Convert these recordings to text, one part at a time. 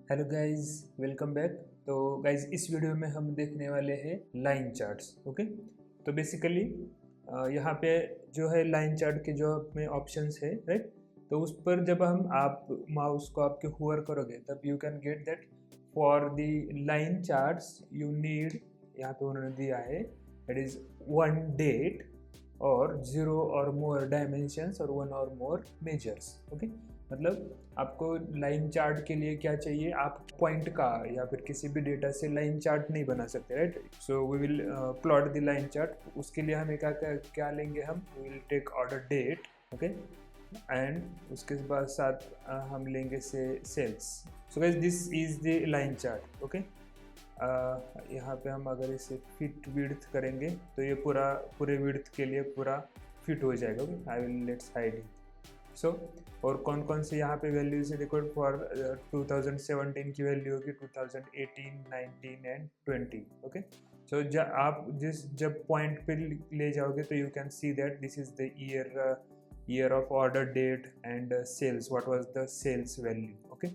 Hello guys, welcome back. तो guys, इस video में हम देखने वाले हैं लाइन चार्ट्स। ओके, तो बेसिकली यहाँ पे जो है लाइन चार्ट के जो अपने ऑप्शंस है, राइट। तो उस पर जब आप माउस को आपके होवर करोगे तब you can get that for the line charts you need, यहाँ पे उन्होंने दिया है दैट इज वन डेट और जीरो और मोर डायमेंशंस और वन और मोर मेजर्स। ओके, मतलब आपको लाइन चार्ट के लिए क्या चाहिए, आप पॉइंट का या फिर किसी भी डेटा से लाइन चार्ट नहीं बना सकते, right. So we will plot the line chart. उसके लिए हमें क्या क्या क्या लेंगे, हम we will take order date, okay, and उसके बाद साथ हम लेंगे से sales. So guys, this is the line chart. Okay, यहाँ पे हम अगर इसे फिट विड्थ करेंगे तो ये पूरे विड्थ के लिए पूरा फिट हो जाएगा। Okay, I will let's hide it. So और कौन कौन से यहाँ पे वैल्यूज है, देखो फॉर 2017 की वैल्यू होगी 2018, 19 एंड 20। ओके, सो आप जब पॉइंट पे ले जाओगे तो you can see that this is the year of order date and sales, what was the sales value. Okay,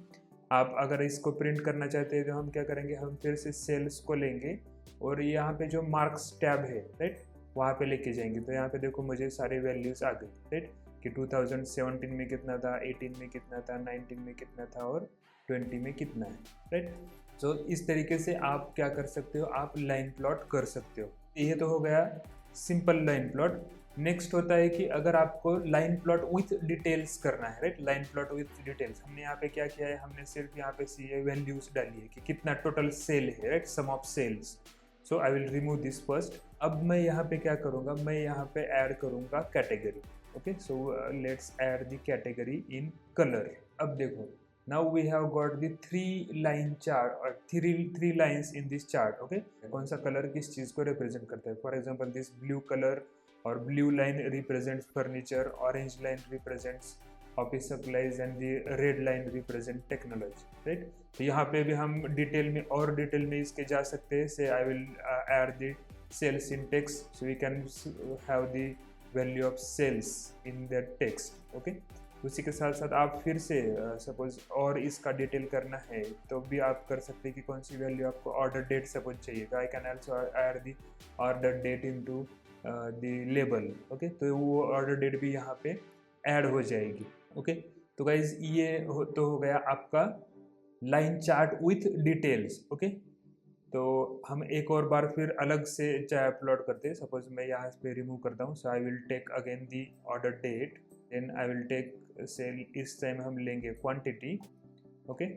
आप अगर इसको प्रिंट करना चाहते हैं तो हम क्या करेंगे, हम फिर से सेल्स को लेंगे और यहाँ पे जो मार्क्स टैब है, राइट, वहाँ पे लेके जाएंगे। तो यहाँ पे देखो मुझे सारे वैल्यूज आ गए, राइट, कि 2017 में कितना था, 18 में कितना था, 19 में कितना था और 20 में कितना है, राइट। सो इस तरीके से आप क्या कर सकते हो, आप लाइन प्लॉट कर सकते हो। ये तो हो गया सिंपल लाइन प्लॉट। नेक्स्ट होता है कि अगर आपको लाइन प्लॉट विथ डिटेल्स करना है, right, line plot with details. हमने यहाँ पे क्या किया है, हमने सिर्फ यहाँ पे सी वैल्यूज डाली है कि कितना टोटल सेल है, right, sum of sales. So I will remove this first. अब मैं यहाँ पे क्या करूँगा, मैं यहाँ पे ऐड करूँगा category. Okay, so let's add the category in colour. अब देखो, now we have got the three line chart और three lines in this chart. Okay, कौन सा कलर किस चीज़ को रिप्रेजेंट करता है। For example this blue colour और blue line represents furniture, orange line represents office supplies and the red line represent technology, right. तो यहाँ पे भी हम डिटेल में इसके जा सकते हैं। से I will add the sales in text, so we can have the value of sales in that text. Okay, उसी के साथ साथ आप फिर से सपोज और इसका डिटेल करना है तो भी आप कर सकते हैं कि कौन सी वैल्यू आपको ऑर्डर डेट सपोज चाहिए, तो I can also add the order date into the label. Okay, तो वो ऑर्डर डेट भी यहाँ पे ऐड हो जाएगी। ओके, तो गाइज ये तो हो गया आपका line chart with details. Okay, तो हम एक और बार फिर अलग से चार्ट प्लॉट करते हैं। सपोज मैं यहाँ पे रिमूव करता हूँ, so I will take again the order date, then I will take sale, इस टाइम हम लेंगे quantity. Okay,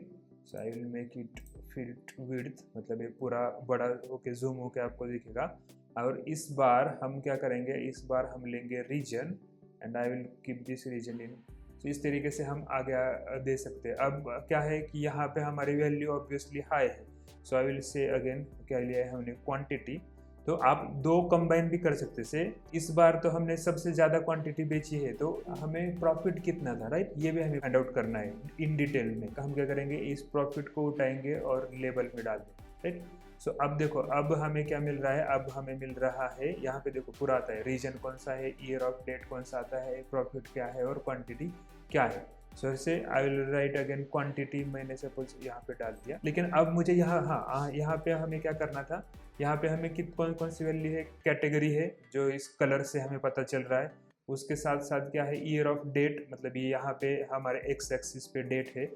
so I will make it fit width, मतलब ये पूरा बड़ा होके जूम होके आपको दिखेगा। और इस बार हम क्या करेंगे, इस बार हम लेंगे region and I will keep this region in. तो इस तरीके से हम आगे दे सकते हैं। अब क्या है कि यहाँ पे हमारी वैल्यू ऑब्वियसली हाई है, सो आई विल से अगेन क्या लिया है हमने, क्वांटिटी। तो आप दो कंबाइन भी कर सकते से। इस बार तो हमने सबसे ज़्यादा क्वांटिटी बेची है तो हमें प्रॉफिट कितना था, राइट, ये भी हमें फाइंड आउट करना है इन डिटेल में। हम क्या करेंगे, इस प्रॉफिट को उठाएंगे और लेबल में डाल देंगे, राइट। सो अब देखो, अब हमें क्या मिल रहा है, अब हमें मिल रहा है यहाँ पे देखो पूरा आता है, रीजन कौन सा है, ईयर ऑफ डेट कौन सा आता है, प्रॉफिट क्या है और क्वांटिटी क्या है। सो से I will write again quantity, मैंने सपोज यहाँ पे डाल दिया। लेकिन अब मुझे यहाँ, हाँ, यहाँ पे हमें क्या करना था, यहाँ पे हमें कौन कौन सी वैल्यू है, कैटेगरी है जो इस कलर से हमें पता चल रहा है। उसके साथ साथ क्या है, ईयर ऑफ डेट, मतलब ये यहाँ पे हमारे एक्स एक्सिस पे डेट है,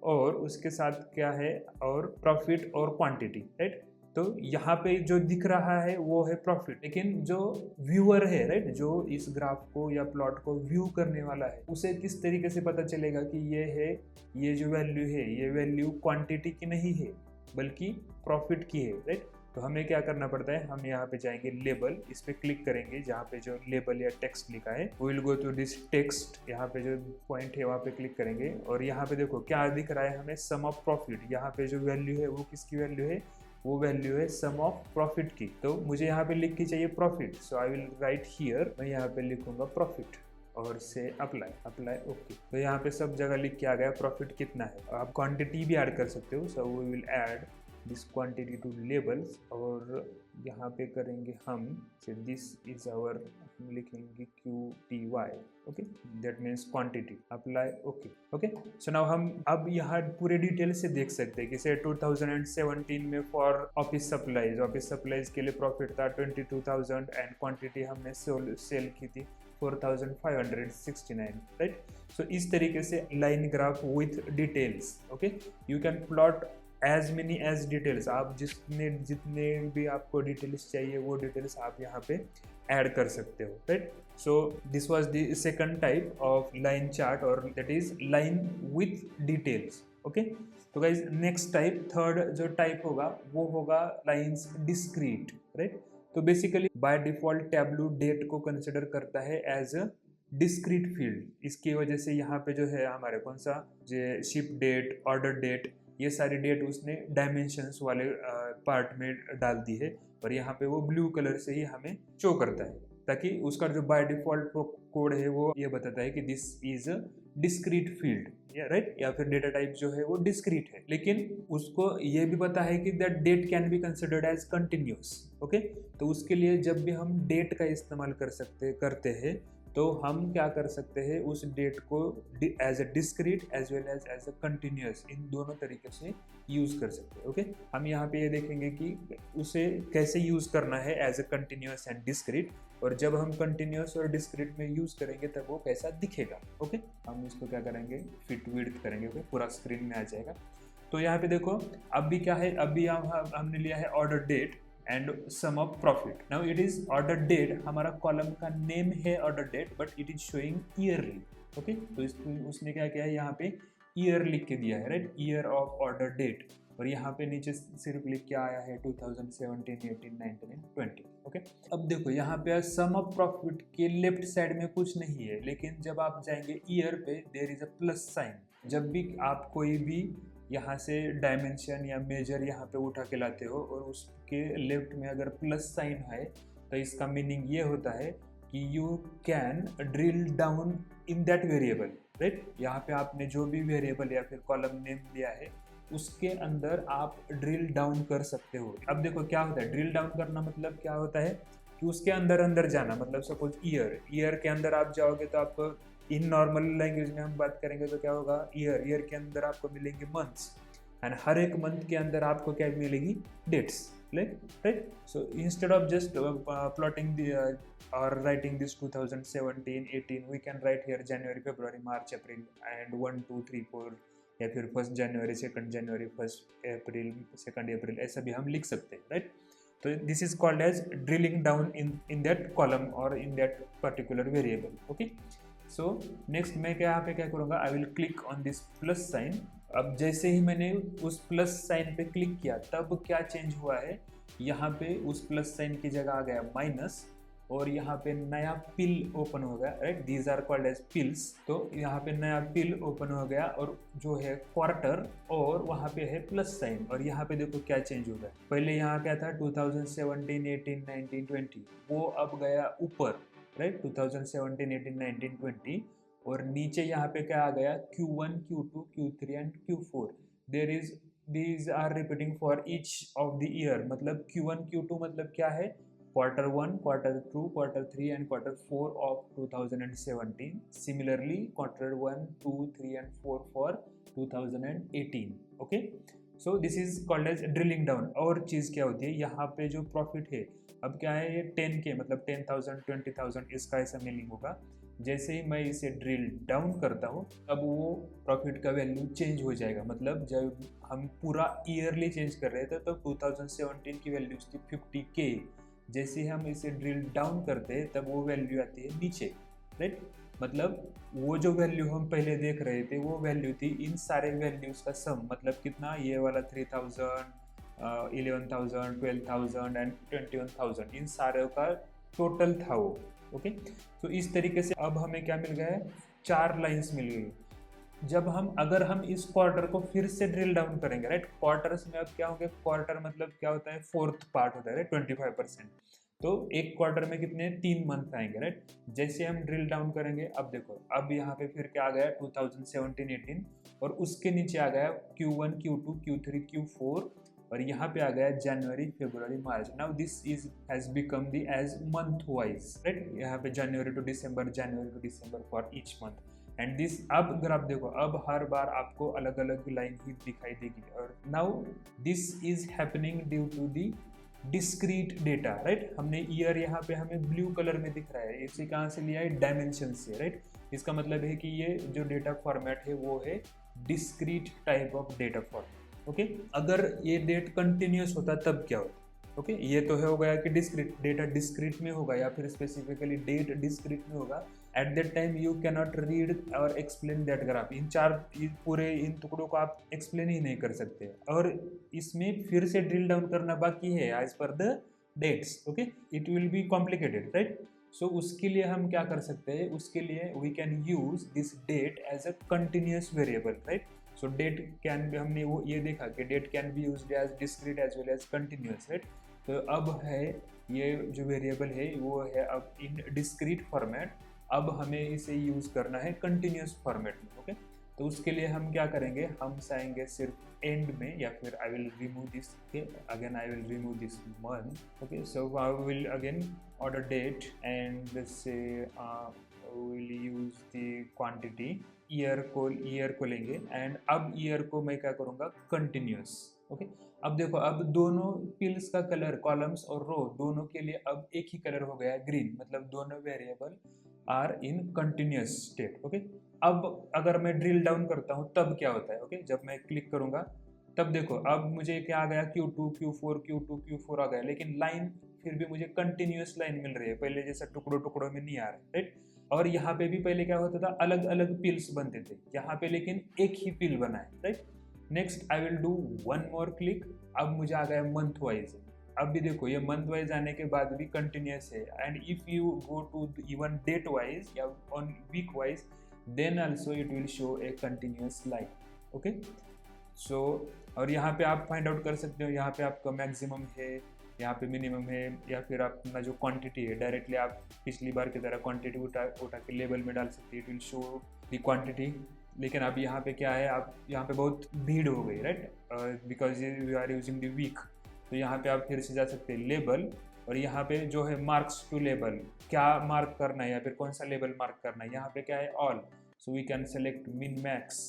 और उसके साथ क्या है, और प्रॉफिट और क्वांटिटी, राइट। तो यहाँ पे जो दिख रहा है वो है प्रॉफिट, लेकिन जो व्यूअर है, राइट, जो इस ग्राफ को या प्लॉट को व्यू करने वाला है, उसे किस तरीके से पता चलेगा कि ये है, ये जो वैल्यू है, ये वैल्यू क्वांटिटी की नहीं है बल्कि प्रॉफिट की है, राइट। तो हमें क्या करना पड़ता है, हम यहाँ पे जाएंगे लेबल, इस पे क्लिक करेंगे जहाँ पे जो लेबल या टेक्स्ट लिखा है, we will go to this text, यहाँ पे जो पॉइंट है वहाँ पे क्लिक करेंगे और यहाँ पे देखो क्या दिख रहा है हमें, सम ऑफ प्रॉफिट। यहाँ पे जो वैल्यू है वो किसकी वैल्यू है, वो वैल्यू है सम ऑफ प्रॉफिट की। तो मुझे यहाँ पे लिख के चाहिए profit, so I will write here, मैं यहाँ पे लिखूंगा प्रॉफिट और से अप्लाई ओके। तो यहाँ पे सब जगह लिख के आ गया प्रॉफिट कितना है। आप क्वांटिटी भी ऐड कर सकते हो, so we will add this quantity to labels, और यहाँ पे करेंगे हम दिस इज आवर, हम लिखेंगे QTY, okay, that means quantity, apply, okay okay. So now हम अब यहाँ पूरे डिटेल से देख सकते हैं कि से 2017 में फॉर ऑफिस सप्लाईज के लिए प्रॉफिट था 22,000 एंड क्वांटिटी हमने सेल की थी 4,569, राइट। सो इस तरीके से line graph with details, okay, you can plot as many as details, आप जितने भी आपको डिटेल्स चाहिए वो डिटेल्स आप यहाँ पे ऐड कर सकते हो, right. So this was the second type of line chart, और that is line with details, okay. तो गाइज नेक्स्ट टाइप, थर्ड जो टाइप होगा वो होगा लाइन्स डिस्क्रीट, राइट। तो basically by default Tableau date को कंसिडर करता है एज अ डिस्क्रीट फील्ड, इसकी वजह से यहाँ पे जो है हमारे कौन सा जो शिप डेट, ऑर्डर डेट, ये सारी डेट उसने डायमेंशंस वाले पार्ट में डाल दी है, और यहाँ पे वो ब्लू कलर से ही हमें शो करता है, ताकि उसका जो बाय डिफॉल्ट कोड है वो ये बताता है कि this is a discrete field, right, या फिर डेटा टाइप जो है वो डिस्क्रीट है, लेकिन उसको ये भी पता है कि that date can be considered as continuous, okay. तो उसके लिए जब भी हम डेट का इस्तेमाल करते हैं तो हम क्या कर सकते हैं, उस डेट को as a discrete as well as a continuous, इन दोनों तरीके से यूज़ कर सकते हैं, ओके। हम यहाँ पे ये देखेंगे कि उसे कैसे यूज़ करना है as a continuous and discrete, और जब हम कंटिन्यूस और डिस्क्रीट में यूज़ करेंगे तब वो कैसा दिखेगा, ओके। हम इसको क्या करेंगे, फिट विड्थ करेंगे, ओके, पूरा स्क्रीन में आ जाएगा। तो यहाँ पे देखो अब भी क्या है, अभी हमने लिया है order date and sum of profit. Now it is order date, हमारा कॉलम का नेम है order date, but it is showing yearly, okay. तो उसने क्या किया है, यहाँ पे ईयर लिख के दिया है, right, year of order date, और यहाँ पे नीचे सिर्फ लिख के आया है 2017, 18, 19, 20, ओके। अब देखो यहाँ पे सम ऑफ प्रॉफिट के लेफ्ट साइड में कुछ नहीं है, लेकिन जब आप जाएंगे ईयर पे there is a plus sign. जब भी आप कोई भी यहाँ से डायमेंशन या मेजर यहाँ पे उठा के लाते हो और उसके लेफ्ट में अगर प्लस साइन है, तो इसका मीनिंग ये होता है कि you can drill down in that variable, right. यहाँ पे आपने जो भी वेरिएबल या फिर कॉलम नेम दिया है उसके अंदर आप ड्रिल डाउन कर सकते हो। अब देखो क्या होता है, ड्रिल डाउन करना मतलब क्या होता है कि उसके अंदर जाना, मतलब सपोज ईयर के अंदर आप जाओगे तो आपको इन नॉर्मल लैंग्वेज में हम बात करेंगे तो क्या होगा, ईयर के अंदर आपको मिलेंगे मंथ्स, एंड हर एक मंथ के अंदर आपको क्या मिलेगी, dates, right. So instead of just plotting or writing this 2017, 18, we can write here January, February, March, April and 1, 2, 3, 4, या फिर 1 जनवरी, 2 जनवरी, 1 अप्रैल, 2 अप्रैल, ऐसा भी हम लिख सकते हैं, राइट। तो this is called as drilling down in that column और in that particular variable, okay. So next मैं यहाँ पे क्या करूँगा, I will click on this plus sign. अब जैसे ही मैंने उस प्लस साइन पे क्लिक किया तब क्या चेंज हुआ है, यहाँ पे उस प्लस साइन की जगह आ गया माइनस, और यहाँ पे नया पिल ओपन हो गया, right, these are called as pills. तो यहाँ पे नया पिल ओपन हो गया और जो है क्वार्टर, और वहाँ पे है प्लस साइन, और यहाँ पे देखो क्या चेंज हो गया। पहले यहाँ क्या था 2017, 18, 19, 20, वो अब गया ऊपर, राइट, 2017, 18, 19, 20, और नीचे यहाँ पे क्या आ गया, Q1, Q2, Q3 and Q4। these are repeating for each of the year, मतलब Q1, Q2 मतलब क्या है, Q1, Q2, Q3 and Q4 of 2017. Similarly, Q1, 2, 3 and 4 for 2018. Okay. So this is called as drilling down. और चीज़ क्या होती है, यहाँ पे जो प्रॉफिट है, अब क्या है ये 10K मतलब 10,000, 20,000, इसका ऐसा मीनिंग होगा। जैसे ही मैं इसे ड्रिल डाउन करता हूँ तब वो प्रॉफिट का वैल्यू चेंज हो जाएगा। मतलब जब हम पूरा ईयरली चेंज कर रहे थे तो 2017 की वैल्यू थी 50K, जैसे हम इसे ड्रिल डाउन करते हैं तब वो वैल्यू आती है नीचे, राइट। मतलब वो जो वैल्यू हम पहले देख रहे थे वो वैल्यू थी इन सारे वैल्यूज़ का सम, मतलब कितना, ये वाला 3,000, 11,000, 12,000 एंड 21,000, इन सारे का टोटल था वो, ओके। तो इस तरीके से अब हमें क्या मिल गया है, 4 लाइंस मिल गई। जब अगर हम इस क्वार्टर को फिर से ड्रिल डाउन करेंगे, राइट, क्वार्टर्स में अब क्या होंगे, क्वार्टर मतलब क्या होता है, 4th पार्ट होता है, राइट, 25%। तो एक क्वार्टर में कितने, 3 मंथ आएंगे, राइट। जैसे हम ड्रिल डाउन करेंगे, अब देखो अब यहाँ पे फिर क्या आ गया 2017, 18, और उसके नीचे आ गया Q1, Q2, Q3, Q4 और यहाँ पे आ गया जनवरी, फरवरी, मार्च। Now this is has become the as month wise, right. यहाँ पे January to December for each month. And this, अब अगर आप देखो, अब हर बार आपको अलग अलग लाइन ही दिखाई देगी। और now this is happening due to the discrete data, right. हमने ईयर यहाँ पे हमें ब्लू कलर में दिख रहा है, इसे कहाँ से लिया है, डायमेंशन से, राइट। इसका मतलब है कि ये जो डेटा फॉर्मेट है वो है discrete type of data format, okay. अगर ये डेट कंटिन्यूस होता तब क्या होता, ओके। ये तो है हो गया कि डिस्क्रीट डेटा डिस्क्रीट में होगा या फिर स्पेसिफिकली डेट डिस्क्रीट में होगा। At that time you cannot read और एक्सप्लेन दैट ग्राफ। पूरे इन टुकड़ों को आप एक्सप्लेन ही नहीं कर सकते, और इसमें फिर से ड्रिल डाउन करना बाकी है एज पर the dates, okay. It will be complicated, right. So उसके लिए हम क्या कर सकते हैं, उसके लिए we can use this date as a continuous variable, right. So date can be, हमने वो ये देखा कि date can be used as discrete as well as continuous, right. तो अब है ये जो वेरिएबल है वो है अब इन डिस्क्रीट फॉर्मेट। अब हमें इसे यूज़ करना है कंटिन्यूस फॉर्मेट में, ओके। तो उसके लिए हम क्या करेंगे, हम चाहेंगे सिर्फ एंड में, या फिर I will remove this, okay. Again I will remove this month, okay. So I will again order date and से will use the quantity. Year को लेंगे एंड अब ईयर को मैं क्या करूँगा, कंटिन्यूस, ओके। अब देखो, अब दोनों पिल्स का कलर, कॉलम्स और रो दोनों के लिए अब एक ही कलर हो गया है, ग्रीन। मतलब दोनों variable are in continuous state, okay. अब अगर मैं ड्रिल डाउन करता हूँ तब क्या होता है, ओके। जब मैं क्लिक करूंगा तब देखो, अब मुझे क्या आ गया, Q2 Q4 Q2 Q4 आ गया, लेकिन लाइन फिर भी मुझे कंटिन्यूस लाइन मिल रही है, पहले जैसा टुकड़ों टुकड़ों में नहीं आ रहा है, राइट। और यहाँ पे भी पहले क्या होता था, अलग अलग पिल्स बनते थे, यहाँ पे लेकिन एक ही पिल बना है, right. Next I will do one more click. अब मुझे आ गया मंथ वाइज। अब भी देखो, ये मंथ वाइज आने के बाद भी कंटिन्यूस है। And if you go to even date wise या on week wise, then also it will show a continuous line, okay. So और यहाँ पे आप फाइंड आउट कर सकते हो, यहाँ पे आपका मैक्सिमम है, यहाँ पे मिनिमम है, या फिर अपना जो क्वांटिटी है डायरेक्टली आप पिछली बार की तरह क्वांटिटी उठा के लेबल में डाल सकते हैं, it will show the quantity. लेकिन अब यहाँ पे क्या है, आप यहाँ पे बहुत भीड़ हो गई, right, because you are using the week. तो यहाँ पे आप फिर से जा सकते हैं लेबल, और यहाँ पे जो है मार्क्स टू लेबल, क्या मार्क करना है या फिर कौन सा लेबल मार्क करना है, यहाँ पे क्या है, all. So we can select min max,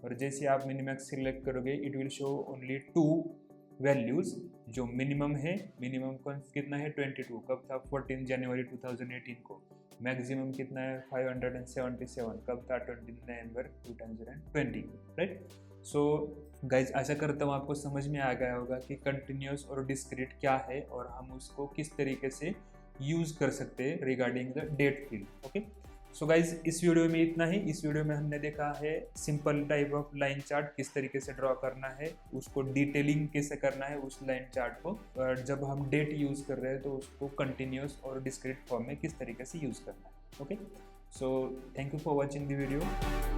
और जैसे आप मिन मैक्स सिलेक्ट करोगे it will show only 2 values. जो मिनिमम है, मिनिमम कितना है 22, कब था 14 जनवरी 2018 को। मैक्सिमम कितना है 577, कब था 20 नवंबर 2020, राइट। सो गाइज, आशा करता हूँ आपको समझ में आ गया होगा कि कंटिन्यूस और डिस्क्रीट क्या है और हम उसको किस तरीके से यूज़ कर सकते हैं regarding the date field, okay. So guys, इस वीडियो में इतना ही। इस वीडियो में हमने देखा है simple type of line chart किस तरीके से ड्रॉ करना है, उसको डिटेलिंग कैसे करना है उस लाइन चार्ट को, और जब हम डेट यूज़ कर रहे हैं तो उसको कंटिन्यूस और डिस्क्रीट फॉर्म में किस तरीके से यूज़ करना है, okay. So thank you for watching the video.